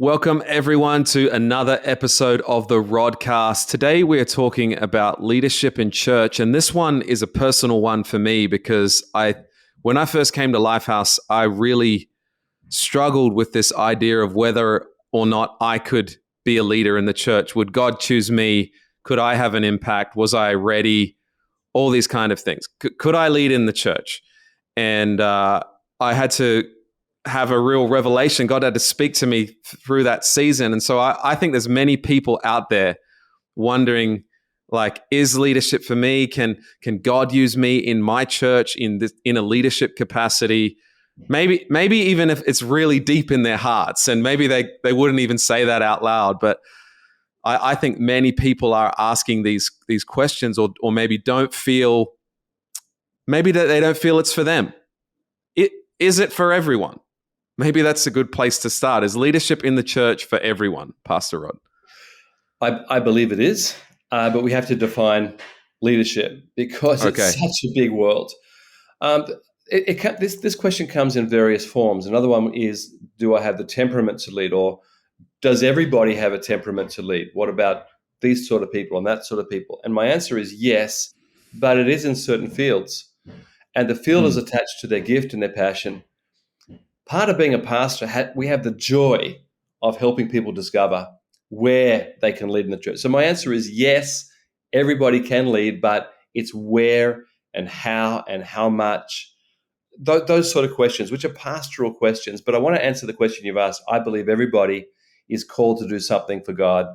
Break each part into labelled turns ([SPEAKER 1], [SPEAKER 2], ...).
[SPEAKER 1] Welcome everyone to another episode of the Rodcast. Today we are talking about leadership in church, and this one is a personal one for me because when I first came to Lifehouse, I really struggled with this idea of whether or not I could be a leader in the church. Would God choose me? Could I have an impact? Was I ready? All these kind of things. Could I lead in the church? And I had to have a real revelation. God had to speak to me through that season. And so I think there's many people out there wondering, like, is leadership for me? Can God use me in my church in a leadership capacity? Maybe even if it's really deep in their hearts, and maybe they wouldn't even say that out loud. But I think many people are asking these questions, or maybe don't feel, maybe that they don't feel it's for them. Is it for everyone? Maybe that's a good place to start. Is leadership in the church for everyone, Pastor Rod?
[SPEAKER 2] I believe it is, but we have to define leadership because it's such a big world. This question comes in various forms. Another one is, do I have the temperament to lead, or does everybody have a temperament to lead? What about these sort of people and that sort of people? And my answer is yes, but it is in certain fields. And the field is attached to their gift and their passion. Part of being a pastor, we have the joy of helping people discover where they can lead in the church. So my answer is yes, everybody can lead, but it's where and how much. Those sort of questions, which are pastoral questions. But I want to answer the question you've asked. I believe everybody is called to do something for God,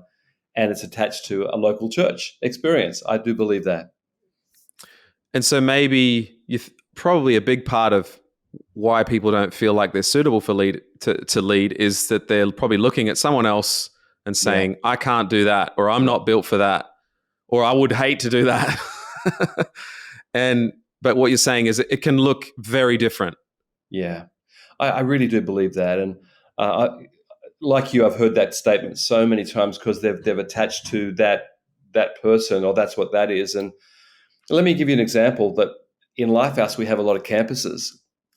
[SPEAKER 2] and it's attached to a local church experience. I do believe that.
[SPEAKER 1] And so maybe probably a big part of why people don't feel like they're suitable for to lead is that they're probably looking at someone else and saying, I can't do that, or I'm not built for that, or I would hate to do that. But what you're saying is it can look very different.
[SPEAKER 2] Yeah, I really do believe that. And like you, I've heard that statement so many times because they've attached to that person, or that's what that is. And let me give you an example that in Lifehouse, we have a lot of campuses,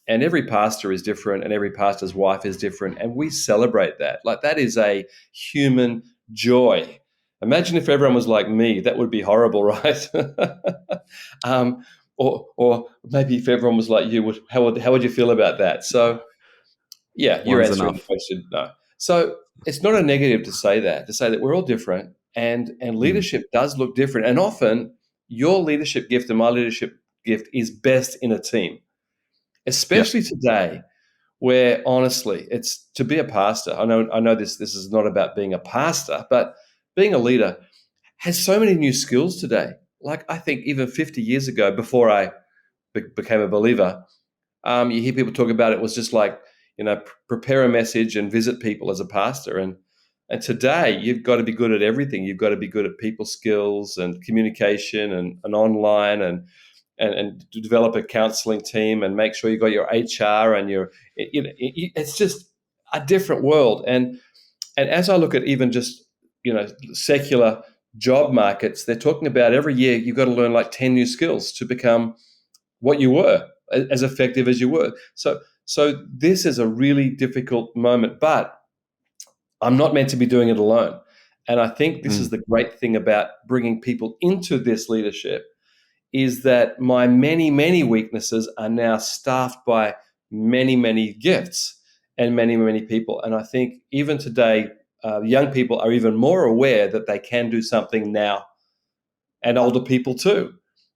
[SPEAKER 2] and every pastor is different, and every pastor's wife is different, and we celebrate that. Like, that is a human joy. Imagine if everyone was like me. That would be horrible, right? Or maybe if everyone was like you, how would you feel about that? So, yeah, you're answering the question. No. So it's not a negative to say that we're all different, and leadership does look different. And often your leadership gift and my leadership gift is best in a team, especially today, where honestly, it's to be a pastor. I know this is not about being a pastor, but being a leader has so many new skills today. Like, I think even 50 years ago, before I became a believer, you hear people talk about it was just like, prepare a message and visit people as a pastor. And today, you've got to be good at everything. You've got to be good at people skills and communication and online and to develop a counseling team and make sure you got your HR and it's just a different world. And as I look at even just, secular job markets, they're talking about every year you've got to learn like 10 new skills to become what you were, as effective as you were. So this is a really difficult moment, but I'm not meant to be doing it alone. And I think this is the great thing about bringing people into this leadership, is that my many, many weaknesses are now staffed by many, many gifts and many, many people. And I think even today, young people are even more aware that they can do something now, and older people too.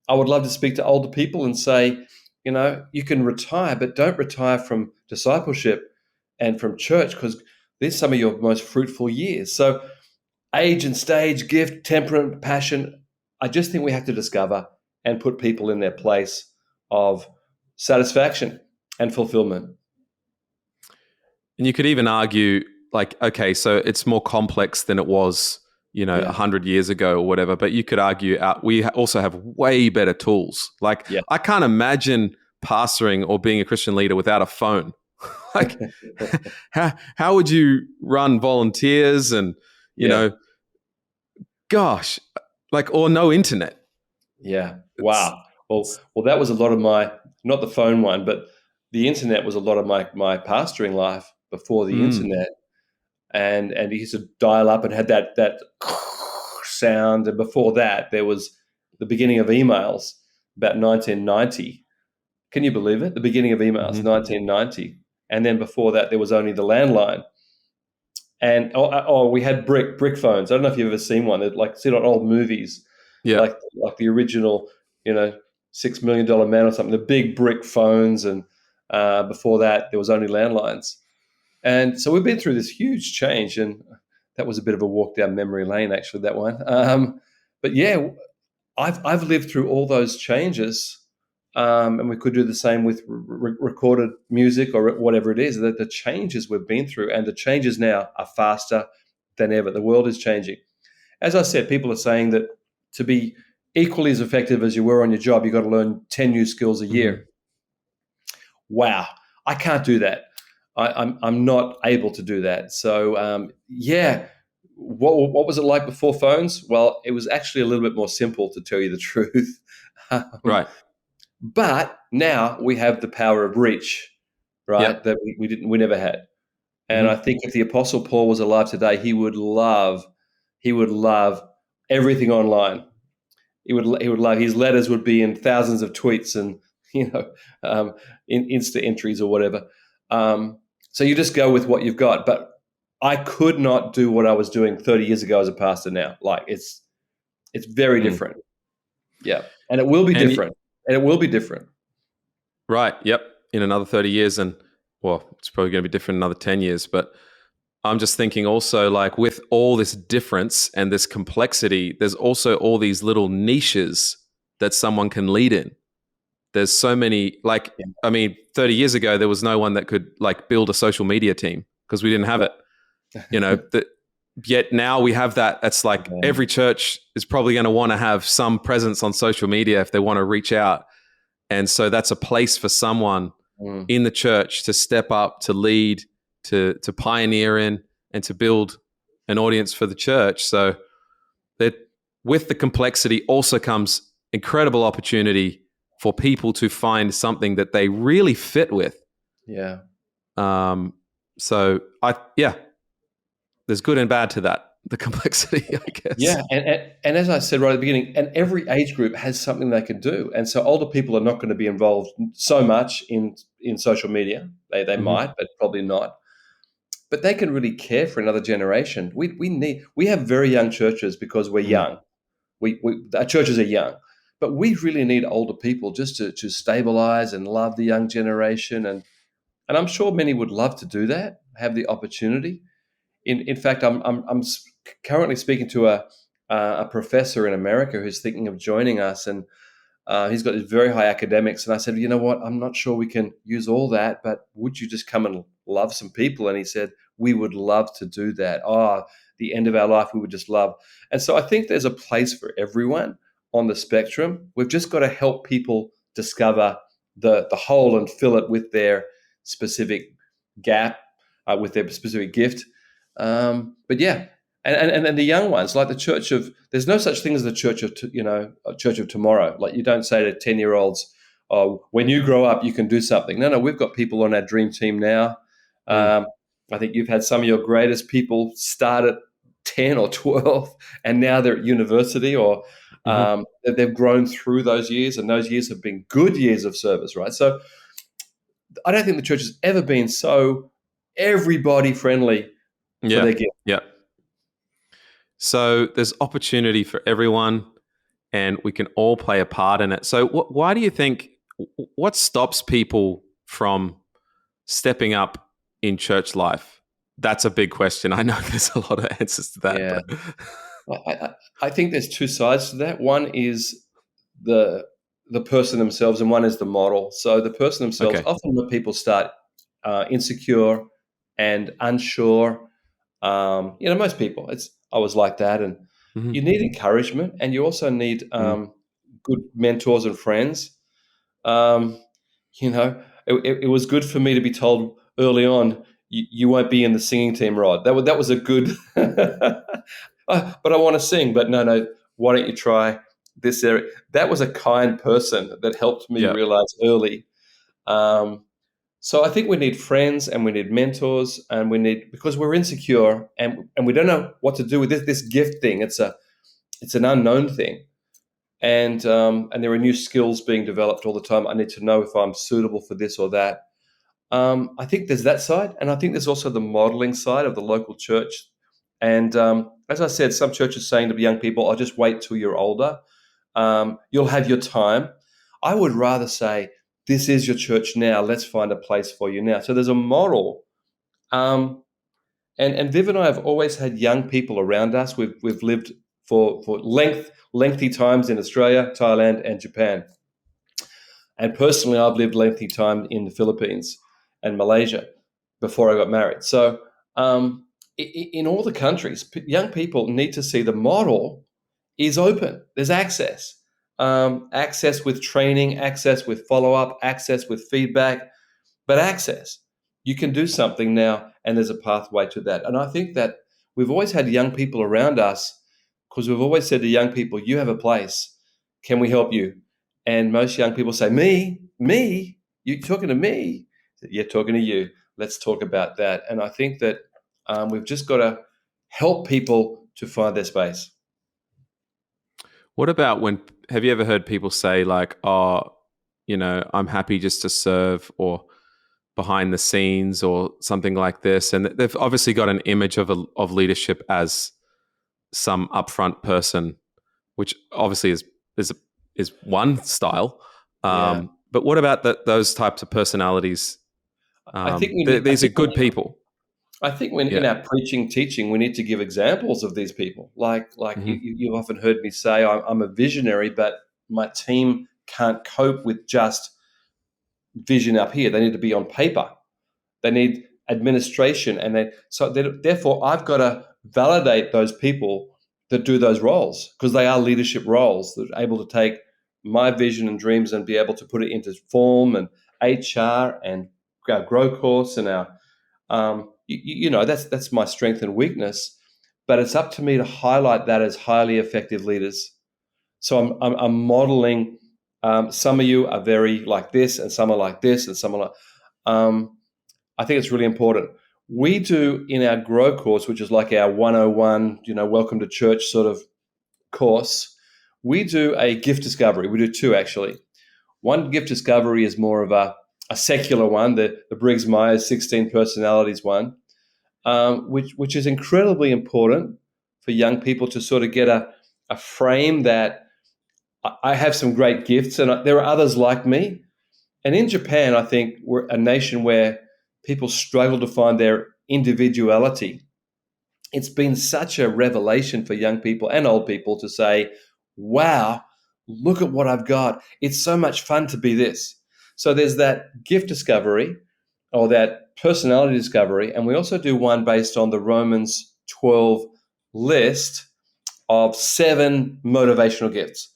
[SPEAKER 2] I would love to speak to older people and say, you can retire, but don't retire from discipleship and from church, because these are some of your most fruitful years. So age and stage, gift, temperament, passion, I just think we have to discover and put people in their place of satisfaction and fulfillment.
[SPEAKER 1] And you could even argue, like, okay, so it's more complex than it was, 100 years ago or whatever, but you could argue we also have way better tools. Like, I can't imagine pastoring or being a Christian leader without a phone. Like, how would you run volunteers and, gosh, like, or no internet?
[SPEAKER 2] Yeah. Wow. Well, that was a lot of my, not the phone one, but the internet was a lot of my pastoring life before the internet. and he used to dial up and had that sound. And before that, there was the beginning of emails, about 1990. Can you believe it? The beginning of emails, 1990. And then before that, there was only the landline. And we had brick phones. I don't know if you've ever seen one. They'd like seen on old movies, like the original, $6 Million Man or something. The big brick phones, and before that, there was only landlines. And so we've been through this huge change, and that was a bit of a walk down memory lane, actually, that one. But yeah, I've lived through all those changes, and we could do the same with recorded music or whatever it is. The changes we've been through, and the changes now are faster than ever. The world is changing. As I said, people are saying that to be equally as effective as you were on your job, you've got to learn 10 new skills a year. Wow, I can't do that. I'm not able to do that. So what was it like before phones? Well, it was actually a little bit more simple, to tell you the truth.
[SPEAKER 1] Right.
[SPEAKER 2] But now we have the power of reach, right? That we never had. And I think if the Apostle Paul was alive today, he would love everything online. He would love, his letters would be in thousands of tweets and in Insta entries or whatever. So you just go with what you've got. But I could not do what I was doing 30 years ago as a pastor now. Like it's very different. Yeah. And it will be different. And it will be different.
[SPEAKER 1] Right. Yep. In another 30 years. And well, it's probably going to be different in another 10 years. But I'm just thinking also, like, with all this difference and this complexity, there's also all these little niches that someone can lead in. There's so many, 30 years ago, there was no one that could build a social media team because we didn't have it, yet now we have that. It's like every church is probably going to want to have some presence on social media if they want to reach out. And so that's a place for someone in the church to step up, to lead, to pioneer in, and to build an audience for the church. So that with the complexity also comes incredible opportunity for people to find something that they really fit with.
[SPEAKER 2] Yeah.
[SPEAKER 1] So there's good and bad to that, the complexity, I guess.
[SPEAKER 2] Yeah. And as I said right at the beginning, and every age group has something they can do. And so older people are not going to be involved so much in social media. They might, but probably not. But they can really care for another generation. We have very young churches because we're young. Our churches are young. But we really need older people just to stabilize and love the young generation. And I'm sure many would love to do that, have the opportunity. In fact, I'm currently speaking to a professor in America who's thinking of joining us, and he's got these very high academics. And I said, you know what, I'm not sure we can use all that, but would you just come and love some people? And he said, we would love to do that. The end of our life, we would just love. And so I think there's a place for everyone on the spectrum. We've just got to help people discover the hole and fill it with their specific gap, with their specific gift. But yeah, and the young ones, like the church of, there's no such thing as the church of, a church of tomorrow. Like, you don't say to 10-year-olds, oh, when you grow up, you can do something. No, we've got people on our dream team now. I think you've had some of your greatest people start at 10 or 12, and now they're at university, or they've grown through those years, and those years have been good years of service, right? So I don't think the church has ever been so everybody friendly for their gift.
[SPEAKER 1] Yeah. So there's opportunity for everyone, and we can all play a part in it. So why do you think, what stops people from stepping up in church life? That's a big question. I know there's a lot of answers to that.
[SPEAKER 2] Yeah. But I think there's two sides to that. One is the person themselves, and one is the model. So the person themselves, often when people start insecure and unsure, most people, I was like that. And you need encouragement, and you also need good mentors and friends. It was good for me to be told early on, you won't be in the singing team, Rod. That was a good, but I want to sing. But no, why don't you try this area? That was a kind person that helped me realize early. So I think we need friends and we need mentors and because we're insecure and we don't know what to do with this gift thing. It's an unknown thing. And there are new skills being developed all the time. I need to know if I'm suitable for this or that. I think there's that side, and I think there's also the modeling side of the local church. And as I said, some churches saying to young people, "I'll just wait till you're older. You'll have your time." I would rather say, "This is your church now. Let's find a place for you now." So there's a model. And Viv and I have always had young people around us. We've lived for lengthy times in Australia, Thailand, and Japan. And personally, I've lived lengthy time in the Philippines and Malaysia before I got married. So in all the countries, young people need to see the model is open. There's access. Access with training, access with follow-up, access with feedback, but access. You can do something now, and there's a pathway to that. And I think that we've always had young people around us because we've always said to young people, "You have a place. Can we help you?" And most young people say, "Me? You talking to me?" "Yeah, talking to you. Let's talk about that." And I think that we've just got to help people to find their space.
[SPEAKER 1] What about have you ever heard people say like, "Oh, I'm happy just to serve," or behind the scenes or something like this? And they've obviously got an image of leadership as some upfront person, which obviously is one style.
[SPEAKER 2] Yeah.
[SPEAKER 1] But what about those types of personalities?
[SPEAKER 2] I think
[SPEAKER 1] These are good people.
[SPEAKER 2] I think when in
[SPEAKER 1] Yeah.
[SPEAKER 2] our preaching, teaching, we need to give examples of these people. Like
[SPEAKER 1] Mm-hmm.
[SPEAKER 2] you've often heard me say, I'm a visionary, but my team can't cope with just vision up here. They need to be on paper. They need administration, therefore I've got to validate those people that do those roles because they are leadership roles. That are able to take my vision and dreams and be able to put it into form and HR and our grow course and our that's my strength and weakness, but it's up to me to highlight that as highly effective leaders. So I'm modeling. Some of you are very like this, and some are like this, and some are like. I think it's really important. We do in our grow course, which is like our 101, welcome to church sort of course. We do a gift discovery. We do two actually. One gift discovery is more of a secular one, the Briggs Myers 16 personalities one, which is incredibly important for young people to sort of get a frame that I have some great gifts and there are others like me. And in Japan, I think we're a nation where people struggle to find their individuality. It's been such a revelation for young people and old people to say, "Wow, look at what I've got. It's so much fun to be this." So there's that gift discovery or that personality discovery. And we also do one based on the Romans 12 list of 7 motivational gifts.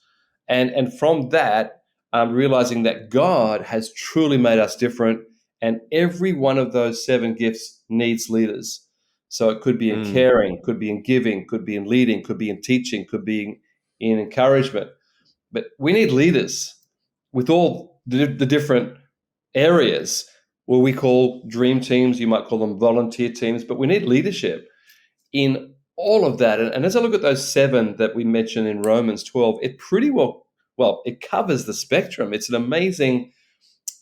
[SPEAKER 2] And from that, realizing that God has truly made us different, and every one of those 7 gifts needs leaders. So it could be in caring, could be in giving, could be in leading, could be in teaching, could be in encouragement. But we need leaders with all the different areas where we call dream teams. You might call them volunteer teams, but we need leadership in all of that. And as I look at those 7 that we mentioned in Romans 12, it pretty well, it covers the spectrum. It's an amazing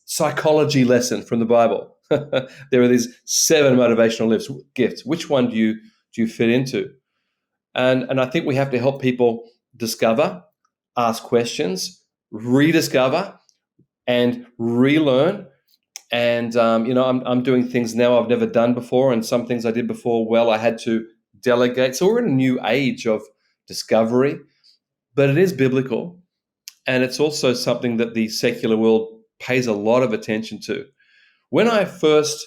[SPEAKER 2] psychology lesson from the Bible. There are these 7 motivational gifts. Which one do you fit into? And I think we have to help people discover, ask questions, rediscover, and relearn. And I'm doing things now I've never done before, and some things I did before, I had to delegate. So we're in a new age of discovery, but it is biblical, and it's also something that the secular world pays a lot of attention to. When I first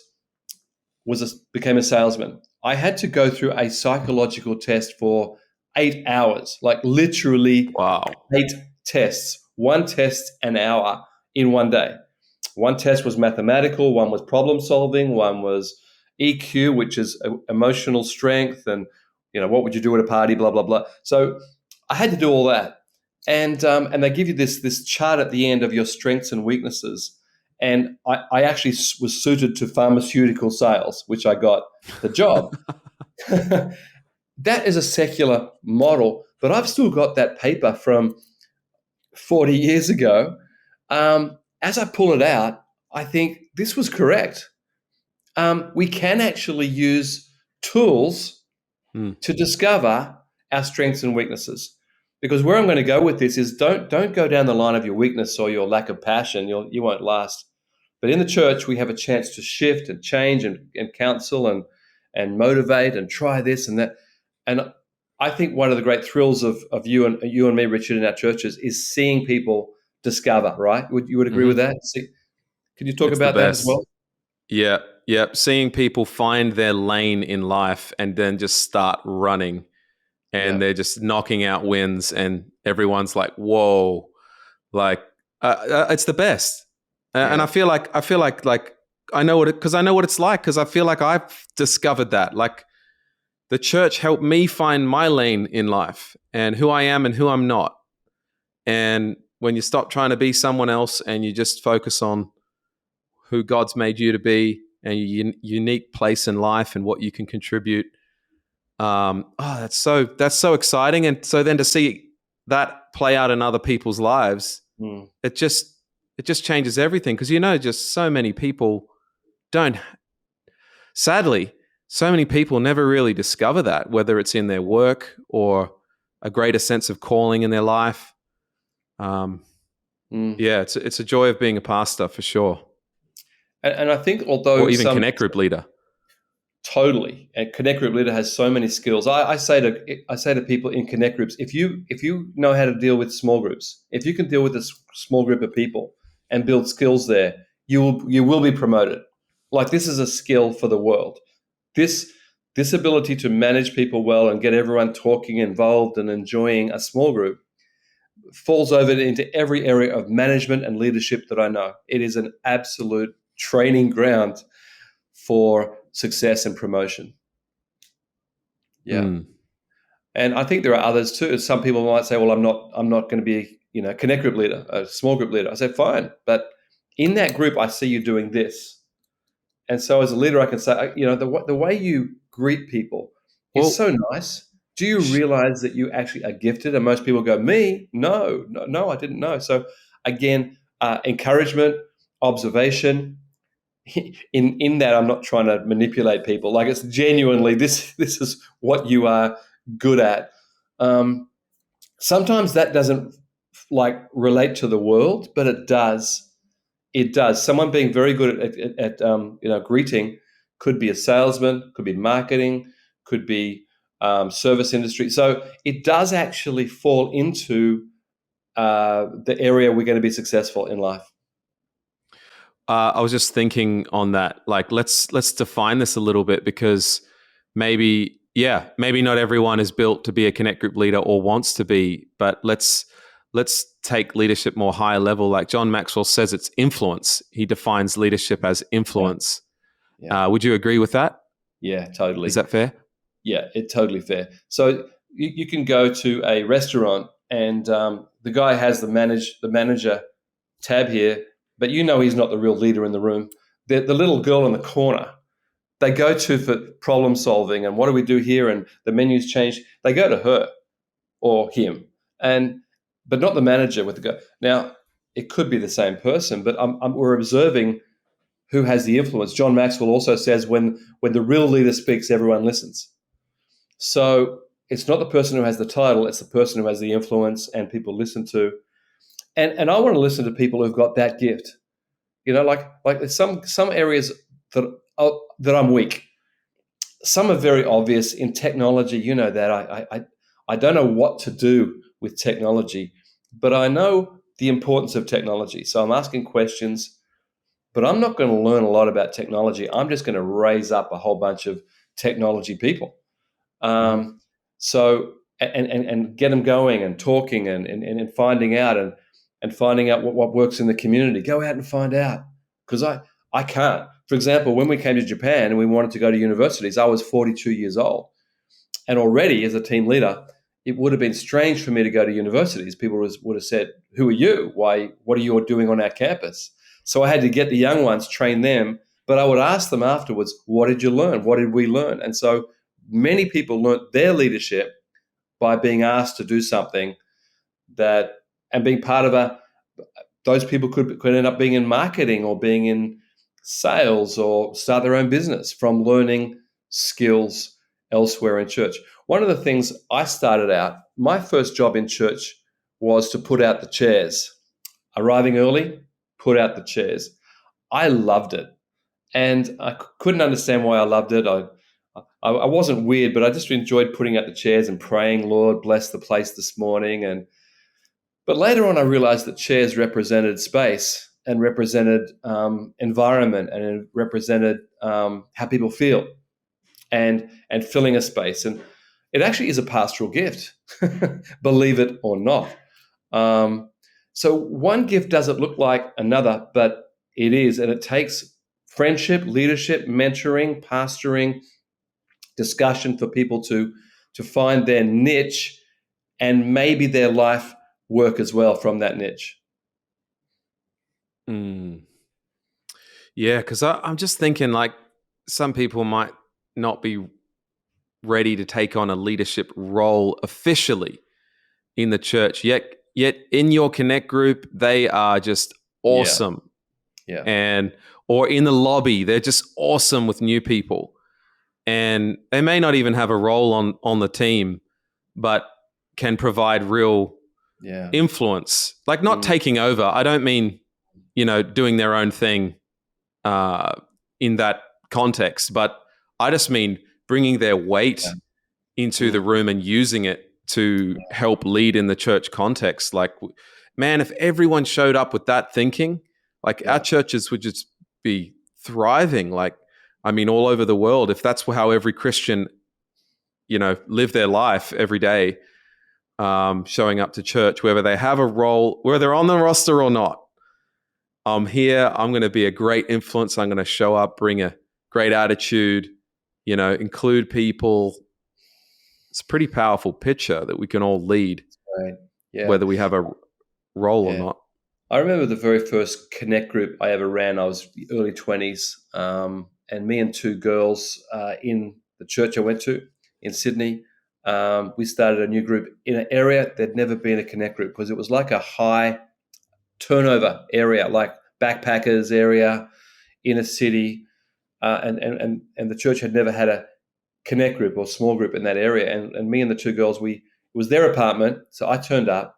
[SPEAKER 2] became a salesman, I had to go through a psychological test for 8 hours, like literally
[SPEAKER 1] Wow.
[SPEAKER 2] 8 tests, one test an hour in one day. One test was mathematical, one was problem solving, one was EQ, which is emotional strength, and what would you do at a party, blah blah blah. So I had to do all that, and they give you this chart at the end of your strengths and weaknesses, And I actually was suited to pharmaceutical sales, which I got the job. That is a secular model, but I've still got that paper from 40 years ago. As I pull it out, I think this was correct. We can actually use tools to discover our strengths and weaknesses. Because where I'm going to go with this is don't go down the line of your weakness or your lack of passion. You won't last. But in the church, we have a chance to shift and change and counsel and motivate and try this and that. And I think one of the great thrills of you and me, Richard, in our churches is seeing people discover. Right? You would agree with that? Could you talk about that as well?
[SPEAKER 1] Yeah. Seeing people find their lane in life and then just start running, and they're just knocking out wins, and everyone's like, "Whoa!" Like it's the best. And I feel like I know what it's like, because I feel like I've discovered that. Like, the church helped me find my lane in life and who I am and who I'm not. And when you stop trying to be someone else and you just focus on who God's made you to be and your unique place in life and what you can contribute, that's so exciting. And so then to see that play out in other people's lives, it just changes everything, because just so many people sadly, so many people never really discover that, whether it's in their work or a greater sense of calling in their life. It's a joy of being a pastor, for sure.
[SPEAKER 2] And I think, although
[SPEAKER 1] or even Connect Group leader.
[SPEAKER 2] Totally. And Connect Group leader has so many skills. I say to people in Connect Groups, if you know how to deal with small groups, if you can deal with a small group of people and build skills there, you will be promoted. Like, this is a skill for the world. This ability to manage people well and get everyone talking, involved, and enjoying a small group falls over into every area of management and leadership that I know. It is an absolute training ground for success and promotion. And I think there are others too. Some people might say, well, I'm not going to be Connect Group leader, a small group leader. I say, fine, but in that group I see you doing this. And so as a leader I can say, the way you greet people is so nice. Do you realize that you actually are gifted? And most people go, me? No, I didn't know. So again, encouragement, observation. In that, I'm not trying to manipulate people. Like, it's genuinely, this is what you are good at. Sometimes that doesn't relate to the world, but it does. It does. Someone being very good at greeting could be a salesman, could be marketing, could be service industry. So it does actually fall into the area we're going to be successful in life.
[SPEAKER 1] I was just thinking on that. Like, let's define this a little bit, because maybe not everyone is built to be a Connect Group leader or wants to be, but let's take leadership more high level. Like John Maxwell says, it's influence. He defines leadership as influence. Would you agree with that? Yeah,
[SPEAKER 2] totally.
[SPEAKER 1] Is that fair?
[SPEAKER 2] Yeah, it's totally fair. So you can go to a restaurant and the guy has the manager tab here, but he's not the real leader in the room. The little girl in the corner, they go to for problem solving and what do we do here, and the menu's changed. They go to her or him, but not the manager with the guy. Now, it could be the same person, but we're observing who has the influence. John Maxwell also says when the real leader speaks, everyone listens. So it's not the person who has the title, it's the person who has the influence and people listen to. And I want to listen to people who've got that gift. Like some areas that I'm weak. Some are very obvious in technology. That I don't know what to do with technology, but I know the importance of technology. So I'm asking questions, but I'm not going to learn a lot about technology. I'm just going to raise up a whole bunch of technology people. So and get them going and talking and finding out and finding out what works in the community. Go out and find out, because I can't. For example, when we came to Japan and we wanted to go to universities, I was 42 years old. And already as a team leader, it would have been strange for me to go to universities. People would have said, who are you? Why? What are you doing on our campus? So I had to get the young ones, train them, but I would ask them afterwards, what did you learn? What did we learn? And so many people learnt their leadership by being asked to do something that, and being part of those people could end up being in marketing or being in sales or start their own business from learning skills elsewhere in church. One of the things I started out, my first job in church was to put out the chairs. Arriving early, put out the chairs. I loved it. And I couldn't understand why I loved it. I wasn't weird, but I just enjoyed putting out the chairs and praying, Lord, bless the place this morning. But later on, I realized that chairs represented space and represented environment, and it represented how people feel and filling a space. And it actually is a pastoral gift, believe it or not. So one gift doesn't look like another, but it is, and it takes friendship, leadership, mentoring, pastoring, discussion for people to find their niche and maybe their life work as well from that niche.
[SPEAKER 1] Yeah, because I'm just thinking, like, some people might not be ready to take on a leadership role officially in the church, yet in your connect group, they are just awesome.
[SPEAKER 2] Yeah.
[SPEAKER 1] Or in the lobby, they're just awesome with new people. And they may not even have a role on the team, but can provide real influence. Like, not taking over. I don't mean, doing their own thing in that context, but I just mean bringing their weight into the room and using it to help lead in the church context. Like, man, if everyone showed up with that thinking, like, our churches would just be thriving. Like, I mean, all over the world, if that's how every Christian, live their life every day, showing up to church, whether they have a role, whether they're on the roster or not. I'm here. I'm going to be a great influence. I'm going to show up, bring a great attitude, include people. It's a pretty powerful picture that we can all lead, whether we have a role or not.
[SPEAKER 2] I remember the very first connect group I ever ran. I was early 20s, and me and two girls in the church I went to in Sydney, we started a new group in an area there'd never been a connect group, because it was like a high turnover area, like backpackers area in a city, and the church had never had a connect group or small group in that area. And me and the two girls, it was their apartment, so I turned up,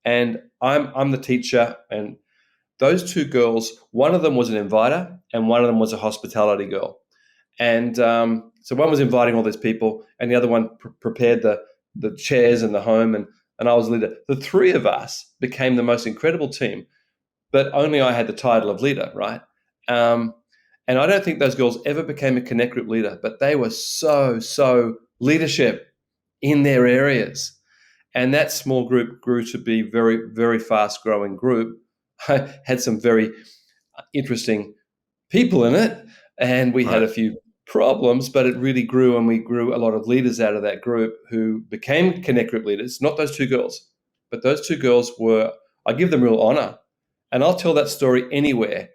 [SPEAKER 2] and I'm the teacher, and those two girls, one of them was an inviter and one of them was a hospitality girl. And so one was inviting all these people, and the other one prepared the chairs and the home, and I was leader. The three of us became the most incredible team, but only I had the title of leader, right? And I don't think those girls ever became a connect group leader, but they were so leadership in their areas. And that small group grew to be very, very fast growing group. I had some very interesting people in it, and we had a few problems, but it really grew, and we grew a lot of leaders out of that group who became connect group leaders. Not those two girls, but those two girls I give them real honor. And I'll tell that story anywhere,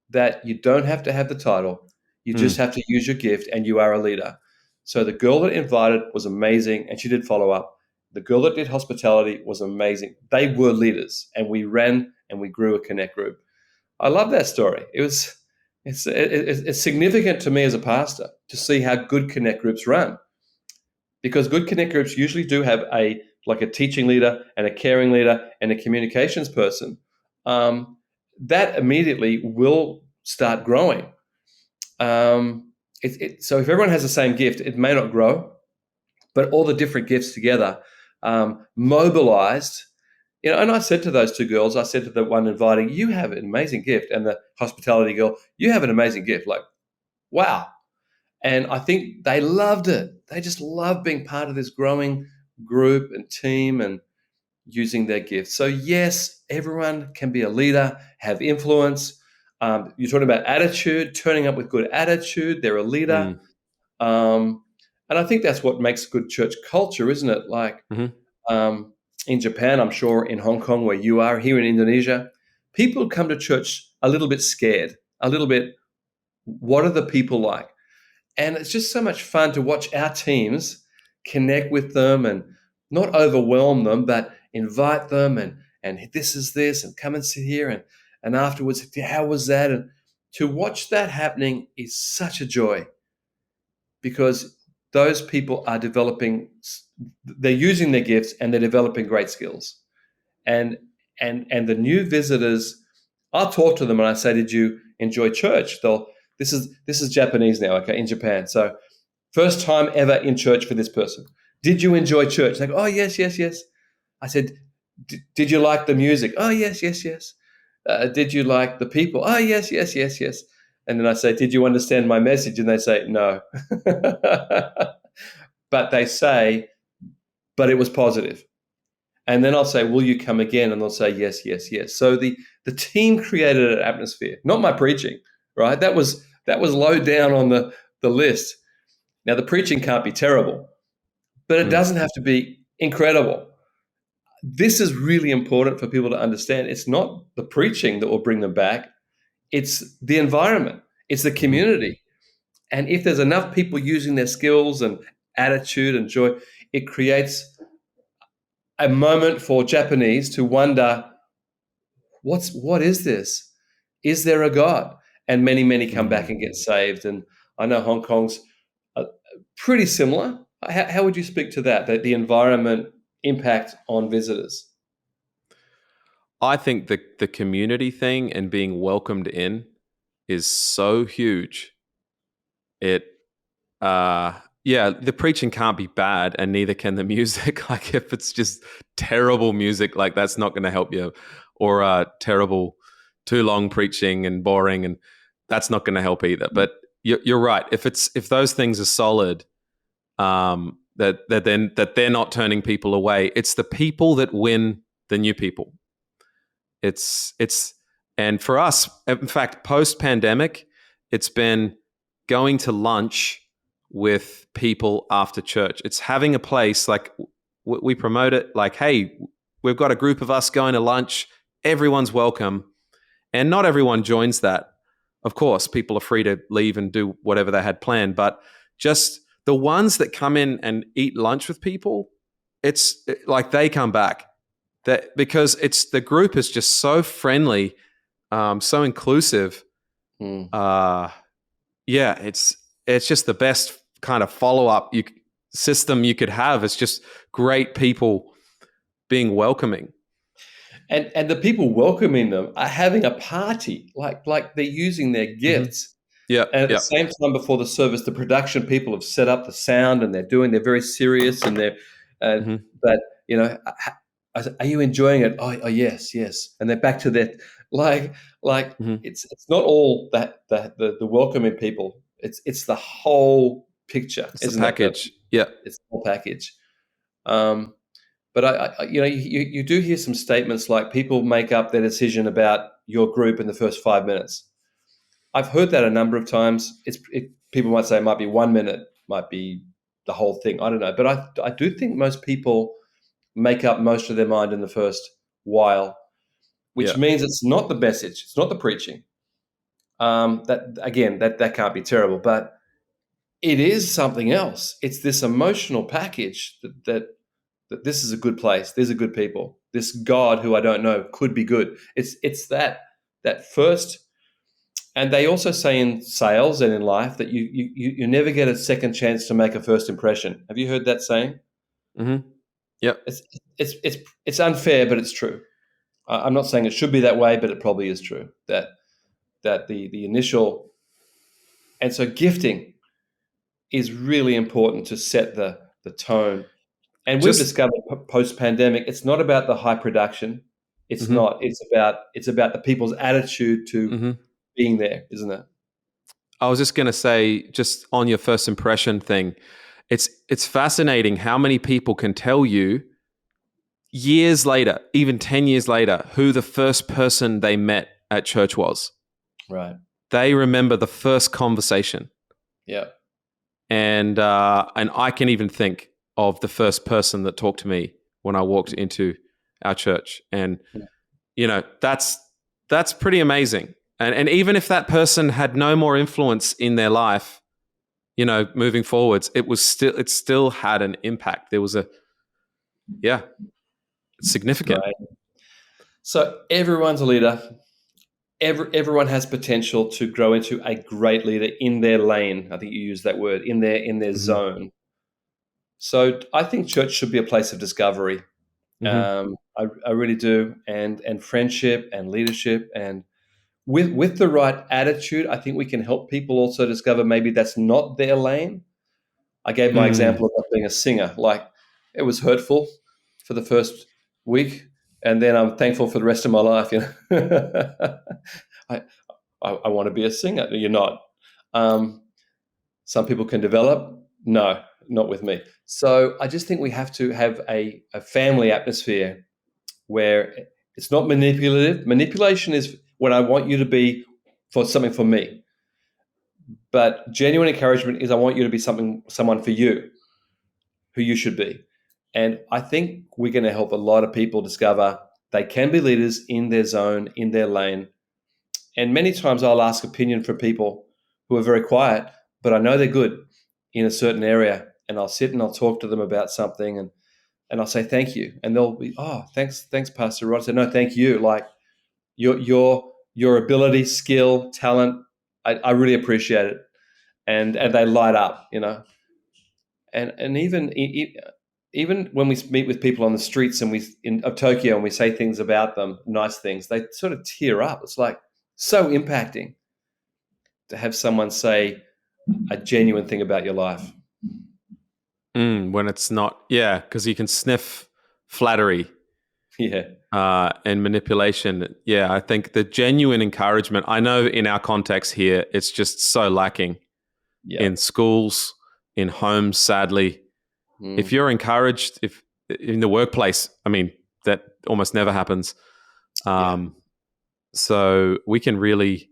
[SPEAKER 2] that you don't have to have the title. You just have to use your gift, and you are a leader. So the girl that invited was amazing, and she did follow up. The girl that did hospitality was amazing. They were leaders, and we ran and we grew a connect group. I love that story. It's significant to me as a pastor to see how good connect groups run, because good connect groups usually do have a teaching leader and a caring leader and a communications person. That immediately will start growing. So if everyone has the same gift, it may not grow, but all the different gifts together, mobilized. And I said to those two girls, I said to the one inviting, you have an amazing gift, and the hospitality girl, you have an amazing gift. Like, wow. And I think they loved it. They just loved being part of this growing group and team and using their gifts. So yes, everyone can be a leader, have influence. You're talking about attitude, turning up with good attitude. They're a leader. And I think that's what makes good church culture, isn't it? Like, in Japan, I'm sure, in Hong Kong, where you are, here in Indonesia, people come to church a little bit scared, a little bit, what are the people like? And it's just so much fun to watch our teams connect with them and not overwhelm them, but invite them and this is this and come and sit here and afterwards, how was that? And to watch that happening is such a joy because those people are developing, they're using their gifts and they're developing great skills. And the new visitors, I'll talk to them and I say, did you enjoy church? This is Japanese now, okay, in Japan. So first time ever in church for this person. Did you enjoy church? They go, oh, yes, yes, yes. I said, did you like the music? Oh, yes, yes, yes. Did you like the people? Oh, yes, yes, yes, yes. And then I say, did you understand my message? And they say, no. But they say, but it was positive. And then I'll say, will you come again? And they'll say, yes, yes, yes. So the team created an atmosphere, not my preaching, right? That was low down on the list. Now, the preaching can't be terrible, but it doesn't have to be incredible. This is really important for people to understand. It's not the preaching that will bring them back. It's the environment. It's the community. And if there's enough people using their skills and attitude and joy, it creates a moment for Japanese to wonder, what is this? Is there a God? And many come back and get saved. And I know Hong Kong's pretty similar. How would you speak to that the environment impact on visitors?
[SPEAKER 1] I think the community thing and being welcomed in is so huge. The preaching can't be bad, and neither can the music. Like if it's just terrible music, like that's not going to help you, or terrible, too long preaching and boring, and that's not going to help either. But you're right. If those things are solid, that they're not turning people away. It's the people that win the new people. And for us, in fact, post-pandemic, it's been going to lunch with people after church. It's having a place like we promote it like, hey, we've got a group of us going to lunch. Everyone's welcome. And not everyone joins that. Of course, people are free to leave and do whatever they had planned. But just the ones that come in and eat lunch with people, it's like they come back. Because the group is just so friendly, so inclusive. It's just the best kind of follow-up system you could have. It's just great people being welcoming.
[SPEAKER 2] And the people welcoming them are having a party, like they're using their gifts.
[SPEAKER 1] Yeah.
[SPEAKER 2] And at the same time before the service, the production people have set up the sound and they're very serious and but are you enjoying it? Oh yes, yes. And they're back to that it's not all that the welcoming people. It's the whole picture.
[SPEAKER 1] It's the package.
[SPEAKER 2] It's the whole package. But you do hear some statements like people make up their decision about your group in the first 5 minutes. I've heard that a number of times. People might say it might be 1 minute, might be the whole thing. I don't know. But I do think most people make up most of their mind in the first while, which means it's not the message. It's not the preaching. That can't be terrible. But it is something else. It's this emotional package that this is a good place. These are good people. This God who I don't know could be good. It's that first. And they also say in sales and in life that you never get a second chance to make a first impression. Have you heard that saying?
[SPEAKER 1] Mm-hmm. Yep.
[SPEAKER 2] It's unfair, but it's true. I'm not saying it should be that way, but it probably is true that the initial. And so gifting is really important to set the tone. And we've discovered post-pandemic, it's not about the high production. It's not. It's about the people's attitude to being there, isn't it?
[SPEAKER 1] I was just going to say, just on your first impression thing, it's fascinating how many people can tell you years later, even 10 years later, who the first person they met at church was.
[SPEAKER 2] Right.
[SPEAKER 1] They remember the first conversation.
[SPEAKER 2] Yeah.
[SPEAKER 1] And I can even think of the first person that talked to me when I walked into our church. And, that's pretty amazing. And even if that person had no more influence in their life, moving forwards, it still had an impact. There was significant.
[SPEAKER 2] Right. So everyone's a leader. Everyone has potential to grow into a great leader in their lane. I think you used that word, in their zone. So I think church should be a place of discovery. I really do, and friendship and leadership, and with the right attitude, I think we can help people also discover maybe that's not their lane. I gave my example of being a singer. Like, it was hurtful for the first week, and then I'm thankful for the rest of my life. I want to be a singer. You're not. Some people can develop. No, not with me. So I just think we have to have a family atmosphere where it's not manipulative. Manipulation is when I want you to be for something for me. But genuine encouragement is I want you to be someone for you, who you should be. And I think we're going to help a lot of people discover they can be leaders in their zone, in their lane. And many times I'll ask opinion from people who are very quiet, but I know they're good in a certain area. And I'll sit and I'll talk to them about something, and I'll say, thank you. And they'll be, oh, thanks, Pastor Rod. I say, no, thank you. Like your ability, skill, talent, I really appreciate it. And they light up, And even when we meet with people on the streets of Tokyo and we say things about them, nice things, they sort of tear up. It's like so impacting to have someone say a genuine thing about your life.
[SPEAKER 1] When it's not, because you can sniff flattery. And manipulation. I think the genuine encouragement, I know in our context here, it's just so lacking in schools, in homes, sadly. If you're encouraged, if in the workplace, I mean, that almost never happens. So we can really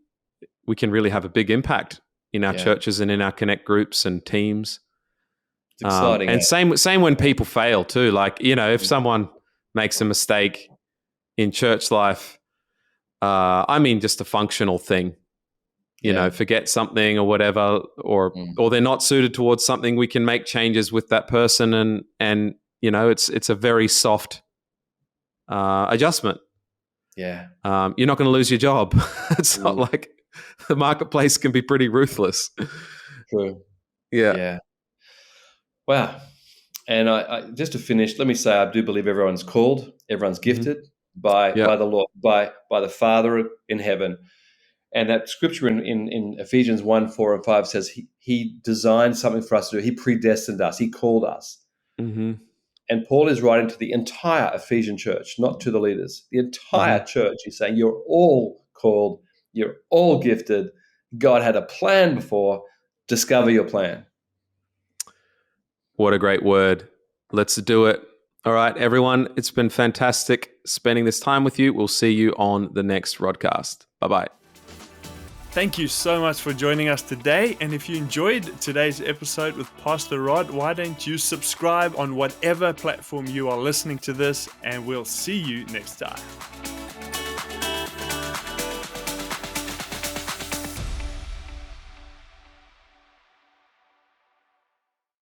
[SPEAKER 1] have a big impact in our churches and in our connect groups and teams.
[SPEAKER 2] It's exciting.
[SPEAKER 1] And same when people fail too. Like, if someone makes a mistake in church life, I mean, just a functional thing, forget something or whatever, or they're not suited towards something, we can make changes with that person. And it's a very soft adjustment.
[SPEAKER 2] Yeah.
[SPEAKER 1] You're not going to lose your job. It's not like the marketplace can be pretty ruthless.
[SPEAKER 2] True.
[SPEAKER 1] Yeah.
[SPEAKER 2] Wow. And I just to finish, let me say, I do believe everyone's called, everyone's gifted by the Lord, by the Father in heaven. And that scripture in Ephesians 1, 4, and 5 says he designed something for us to do. He predestined us. He called us. And Paul is writing to the entire Ephesian church, not to the leaders. The entire church. He's saying, you're all called. You're all gifted. God had a plan before. Discover your plan.
[SPEAKER 1] What a great word. Let's do it. All right, everyone. It's been fantastic spending this time with you. We'll see you on the next Rodcast. Bye-bye.
[SPEAKER 3] Thank you so much for joining us today. And if you enjoyed today's episode with Pastor Rod, why don't you subscribe on whatever platform you are listening to this, and we'll see you next time.